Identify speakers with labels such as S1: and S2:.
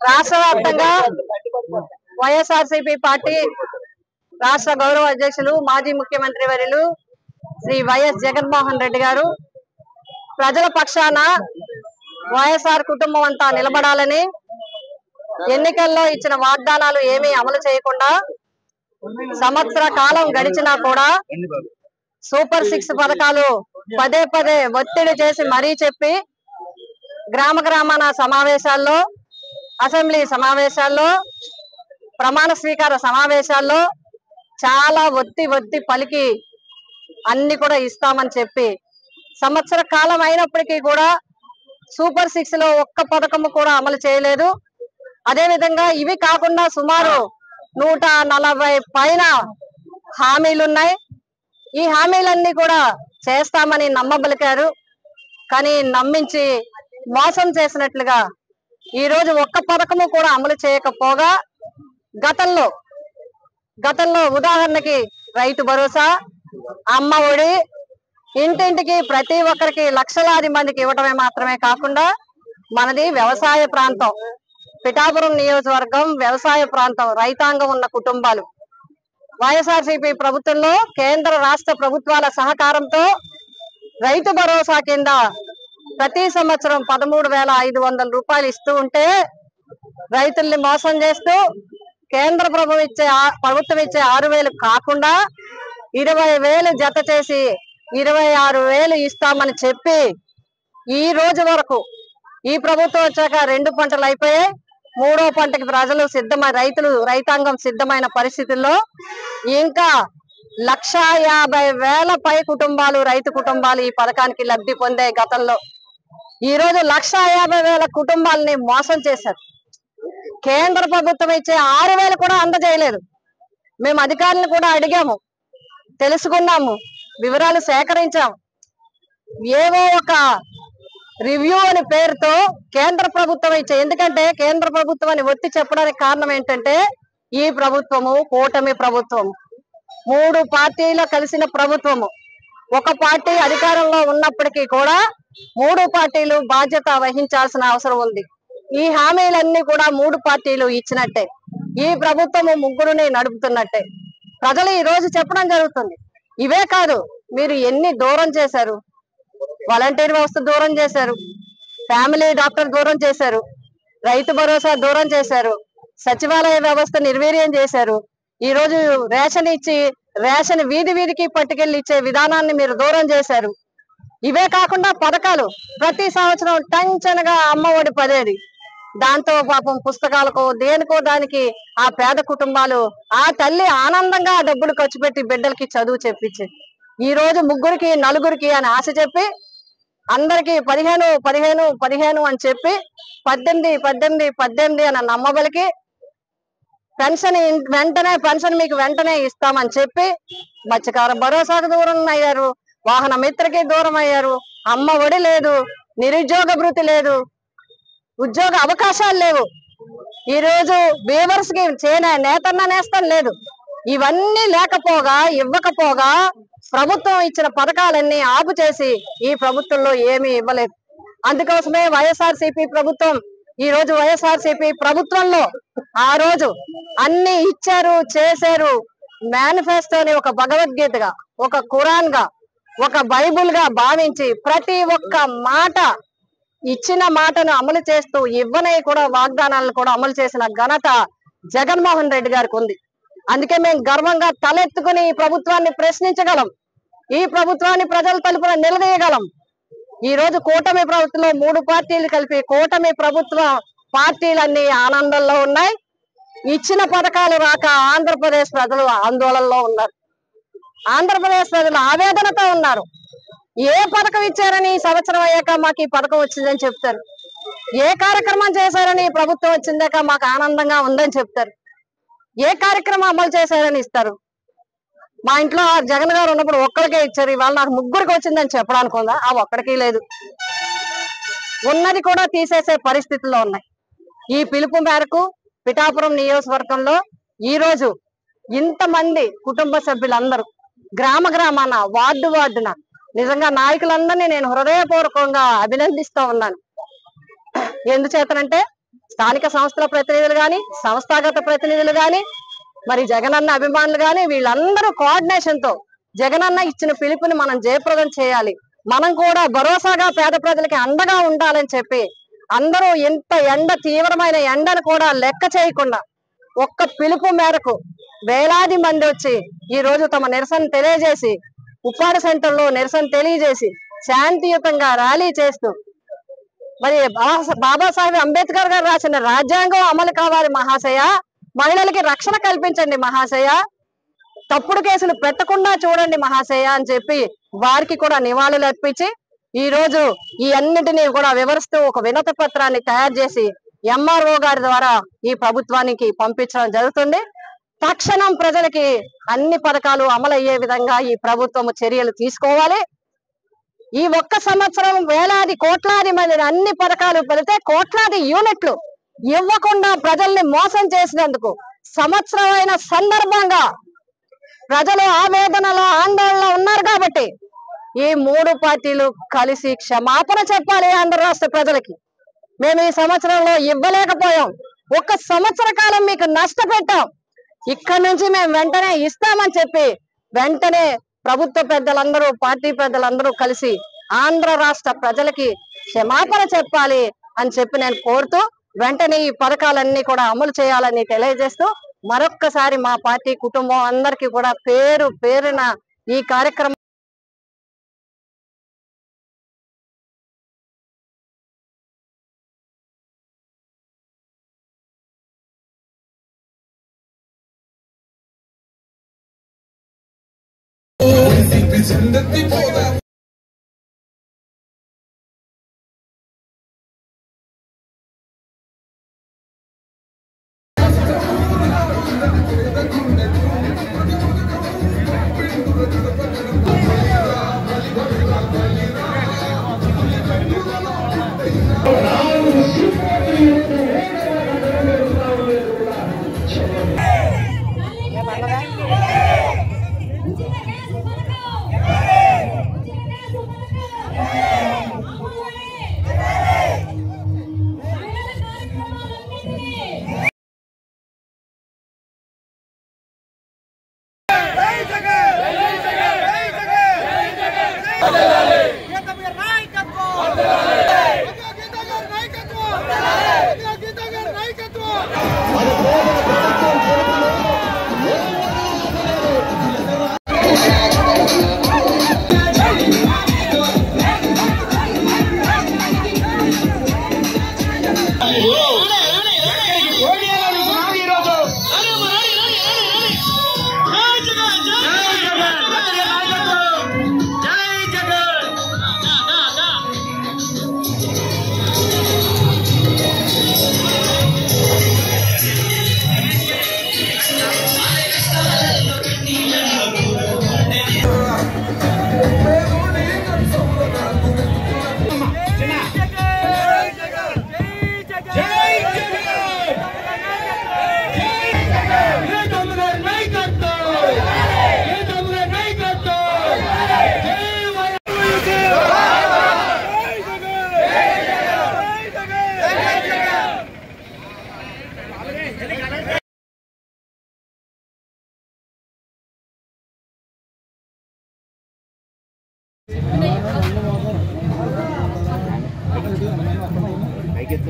S1: రాష్ట్ర వ్యాప్తంగా వైఎస్ఆర్సీపీ పార్టీ రాష్ట్ర గౌరవ అధ్యక్షులు మాజీ ముఖ్యమంత్రి వర్యులు శ్రీ వైఎస్ జగన్మోహన్ రెడ్డి గారు ప్రజల పక్షాన వైఎస్ఆర్ కుటుంబం అంతా నిలబడాలని, ఎన్నికల్లో ఇచ్చిన వాగ్దానాలు ఏమీ అమలు చేయకుండా సంవత్సర కాలం గడిచినా కూడా సూపర్ 6 పథకాలు పదే పదే ఒత్తిడి చేసి మరీ చెప్పి గ్రామ గ్రామాన సమావేశాల్లో, అసెంబ్లీ సమావేశాల్లో, ప్రమాణ స్వీకార సమావేశాల్లో చాలా ఒత్తి పలికి అన్ని కూడా ఇస్తామని చెప్పి సంవత్సర కాలం అయినప్పటికీ కూడా సూపర్ 6 లో ఒక్క పథకము కూడా అమలు చేయలేదు. అదే విధంగా ఇవి కాకుండా సుమారు 140 పైన హామీలున్నాయి. ఈ హామీలన్నీ కూడా చేస్తామని నమ్మబలికారు. కానీ నమ్మించి మోసం చేసినట్లుగా ఈ రోజు ఒక్క పథకము కూడా అమలు చేయకపోగా గతంలో ఉదాహరణకి రైతు భరోసా, అమ్మ ఒడి, ఇంటింటికి ప్రతి ఒక్కరికి లక్షలాది మందికి ఇవ్వటమే మాత్రమే కాకుండా మనది వ్యవసాయ ప్రాంతం, పిఠాపురం నియోజకవర్గం వ్యవసాయ ప్రాంతం, రైతాంగం ఉన్న కుటుంబాలు. వైఎస్ఆర్సీపీ ప్రభుత్వంలో కేంద్ర రాష్ట్ర ప్రభుత్వాల సహకారంతో రైతు భరోసా కింద ప్రతి సంవత్సరం 13,500 రూపాయలు ఇస్తూ ఉంటే రైతుల్ని మోసం చేస్తూ కేంద్ర ప్రభుత్వం ఇచ్చే 6,000 కాకుండా 20,000 జత చేసి 26,000 ఇస్తామని చెప్పి ఈ రోజు వరకు ఈ ప్రభుత్వం వచ్చాక 2 పంటలు అయిపోయాయి. 3వ పంటకి ప్రజలు రైతాంగం సిద్ధమైన పరిస్థితుల్లో ఇంకా 150,000 పై కుటుంబాలు, రైతు కుటుంబాలు ఈ పథకానికి లబ్ధి పొందే. గతంలో ఈ రోజు 150,000 కుటుంబాలని మోసం చేశారు. కేంద్ర ప్రభుత్వం ఇచ్చే 6,000 కూడా అందజేయలేదు. మేము అధికారులను కూడా అడిగాము, తెలుసుకున్నాము, వివరాలు సేకరించాము. ఏవో ఒక రివ్యూ అని పేరుతో కేంద్ర ప్రభుత్వం ఎందుకంటే కేంద్ర ప్రభుత్వాన్ని ఒత్తి చెప్పడానికి కారణం ఏంటంటే ఈ ప్రభుత్వము కూటమి ప్రభుత్వము, 3 పార్టీలు కలిసిన ప్రభుత్వము. ఒక పార్టీ అధికారంలో ఉన్నప్పటికీ కూడా 3 పార్టీలు బాధ్యత వహించాల్సిన అవసరం ఉంది. ఈ హామీలన్నీ కూడా 3 పార్టీలు ఇచ్చినట్టే, ఈ ప్రభుత్వము ముగ్గురుని నడుపుతున్నట్టే ప్రజలు ఈ రోజు చెప్పడం జరుగుతుంది. ఇవే కాదు, మీరు ఎన్ని దూరం చేశారు, వాలంటీర్ వ్యవస్థ దూరం చేశారు, ఫ్యామిలీ డాక్టర్ దూరం చేశారు, రైతు భరోసా దూరం చేశారు, సచివాలయ వ్యవస్థ నిర్వీర్యం చేశారు. ఈ రోజు రేషన్ ఇచ్చి రేషన్ వీధికి పట్టుకెళ్ళి ఇచ్చే విధానాన్ని మీరు దూరం చేశారు. ఇవే కాకుండా పథకాలు ప్రతి సంవత్సరం టంచనగా అమ్మ ఒడి 10, దాంతో పాపం పుస్తకాలకు దేనికో దానికి ఆ పేద కుటుంబాలు, ఆ తల్లి ఆనందంగా ఆ డబ్బులు ఖర్చు పెట్టి బిడ్డలకి చదువు చెప్పించి ఈ రోజు 3కి 4కి అని ఆశ చెప్పి అందరికి 15 అని చెప్పి 18 అని నమ్మబలికి పెన్షన్ మీకు వెంటనే ఇస్తామని చెప్పి మత్స్యకార భరోసాకు దూరం అయ్యారు, వాహన మిత్రకి దూరం అయ్యారు, అమ్మ ఒడి లేదు, నిరుద్యోగ భృతి లేదు, ఉద్యోగ అవకాశాలు లేవు. ఈ రోజు వీవర్స్ కి నేతన్న నేస్తం లేదు. ఇవన్నీ ఇవ్వకపోగా ప్రభుత్వం ఇచ్చిన పథకాలన్నీ ఆపు చేసి ఈ ప్రభుత్వంలో ఏమీ ఇవ్వలేదు. అందుకోసమే వైఎస్ఆర్సీపీ ప్రభుత్వం ఈ రోజు వైఎస్ఆర్సీపీ ప్రభుత్వంలో ఆ రోజు అన్ని ఇచ్చారు, చేశారు. మేనిఫెస్టోని ఒక భగవద్గీతగా, ఒక ఖురాన్ గా, ఒక బైబుల్ గా భావించి ప్రతి ఒక్క మాట ఇచ్చిన మాటను అమలు చేస్తూ ఇవ్వనే కూడా వాగ్దానాలను కూడా అమలు చేసిన ఘనత జగన్మోహన్ రెడ్డి గారికి ఉంది. అందుకే మేము గర్వంగా తలెత్తుకుని ఈ ప్రభుత్వాన్ని ప్రశ్నించగలం, ఈ ప్రభుత్వాన్ని ప్రజల తరపున నిలదీయగలం. ఈ రోజు కూటమి ప్రభుత్వంలో 3 పార్టీలు కలిపి కూటమి ప్రభుత్వ పార్టీలన్నీ ఆనందంలో ఉన్నాయి. ఇచ్చిన పథకాలు రాక ఆంధ్రప్రదేశ్ ప్రజలు ఆందోళనలో ఉన్నారు, ఆంధ్రప్రదేశ్ ప్రజలు ఆవేదనతో ఉన్నారు. ఏ పథకం ఇచ్చారని ఈ సంవత్సరం అయ్యాక మాకు ఈ పథకం వచ్చిందని చెప్తారు, ఏ కార్యక్రమం చేశారని ఈ ప్రభుత్వం వచ్చిందాక మాకు ఆనందంగా ఉందని చెప్తారు, ఏ కార్యక్రమం అమలు చేశారని ఇస్తారు. మా ఇంట్లో జగన్ గారు ఉన్నప్పుడు ఒక్కరికే ఇచ్చారు, ఇవాళ నాకు 3కి వచ్చిందని చెప్పడానికి ఉందా? ఆ ఒక్కడికి లేదు. ఉన్నది కూడా తీసేసే పరిస్థితుల్లో ఉన్నాయి. ఈ పిలుపు మేరకు పిఠాపురం నియోజకవర్గంలో ఈ రోజు ఇంతమంది కుటుంబ సభ్యులందరూ గ్రామాన వార్డున నిజంగా నాయకులందరినీ నేను హృదయపూర్వకంగా అభినందిస్తూ ఉన్నాను. ఎందుచేతనంటే స్థానిక సంస్థల ప్రతినిధులు గాని, సంస్థాగత ప్రతినిధులు గాని, మరి జగనన్న అభిమానులు గాని వీళ్ళందరూ కోఆర్డినేషన్ తో జగనన్న ఇచ్చిన పిలుపుని మనం జయప్రదం చేయాలి. మనం కూడా భరోసాగా పేద ప్రజలకి అండగా ఉండాలని చెప్పి అందరూ ఇంత తీవ్రమైన ఎండను కూడా లెక్క చేయకుండా ఒక్క పిలుపు మేరకు వేలాది మంది వచ్చి ఈ రోజు తమ నిరసన తెలియజేసి ఉప్పాడ సెంటర్ లో నిరసన తెలియజేసి శాంతియుతంగా ర్యాలీ చేస్తూ మరి బాబాసాహెబ్ అంబేద్కర్ గారు రాసిన రాజ్యాంగం అమలు కావాలి మహాశయ, మహిళలకి రక్షణ కల్పించండి మహాశయ, తప్పుడు కేసులు పెట్టకుండా చూడండి మహాశయ అని చెప్పి వారికి కూడా నివాళులు అర్పించి ఈ రోజు ఈ అన్నిటినీ కూడా వివరిస్తూ ఒక వినతి పత్రాన్ని తయారు చేసి ఎంఆర్ఓ గారి ద్వారా ఈ ప్రభుత్వానికి పంపించడం జరుగుతుంది. తక్షణం ప్రజలకి అన్ని పథకాలు అమలు అయ్యే విధంగా ఈ ప్రభుత్వం చర్యలు తీసుకోవాలి. ఈ ఒక్క సంవత్సరం వేలాది కోట్లాది మంది అన్ని పథకాలు పెడితే కోట్లాది యూనిట్లు ఇవ్వకుండా ప్రజల్ని మోసం చేసినందుకు సంవత్సరమైన సందర్భంగా ప్రజలు ఆవేదనలో ఆందోళనలో ఉన్నారు కాబట్టి ఈ మూడు పార్టీలు కలిసి క్షమాపణ చెప్పాలి ఆంధ్ర రాష్ట్ర ప్రజలకి. మేము ఈ సంవత్సరంలో ఇవ్వలేకపోయాం, ఒక్క సంవత్సర కాలం మీకు నష్టపెట్టాం, ఇక్కడి నుంచి మేము వెంటనే ఇస్తామని చెప్పి వెంటనే ప్రభుత్వ పెద్దలందరూ పార్టీ పెద్దలందరూ కలిసి ఆంధ్ర రాష్ట్ర ప్రజలకి క్షమాపణ చెప్పాలి అని చెప్పి నేను కోరుతూ వెంటనే ఈ పథకాలన్నీ కూడా అమలు చేయాలని తెలియజేస్తూ మరొక్కసారి మా పార్టీ కుటుంబం అందరికీ కూడా పేరు పేరున ఈ కార్యక్రమం
S2: I get